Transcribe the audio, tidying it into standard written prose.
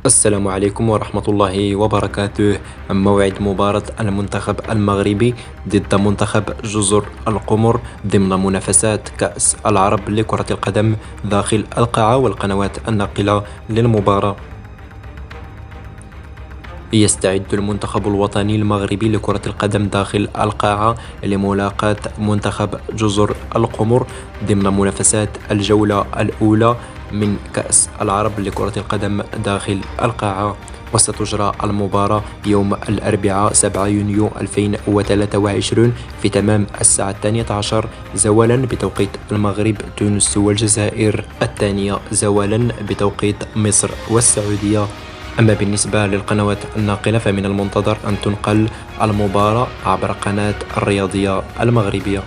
السلام عليكم ورحمة الله وبركاته. موعد مباراة المنتخب المغربي ضد منتخب جزر القمر ضمن منافسات كأس العرب لكرة القدم داخل القاعة والقنوات الناقلة للمباراة. يستعد المنتخب الوطني المغربي لكرة القدم داخل القاعة لملاقاة منتخب جزر القمر ضمن منافسات الجولة الأولى من كأس العرب لكرة القدم داخل القاعة، وستجرى المباراة يوم الأربعاء 7 يونيو 2023 في تمام الساعة 12 زوالا بتوقيت المغرب، تونس والجزائر 2 زوالا بتوقيت مصر والسعودية. أما بالنسبة للقنوات الناقلة فمن المنتظر أن تنقل المباراة عبر قناة الرياضية المغربية.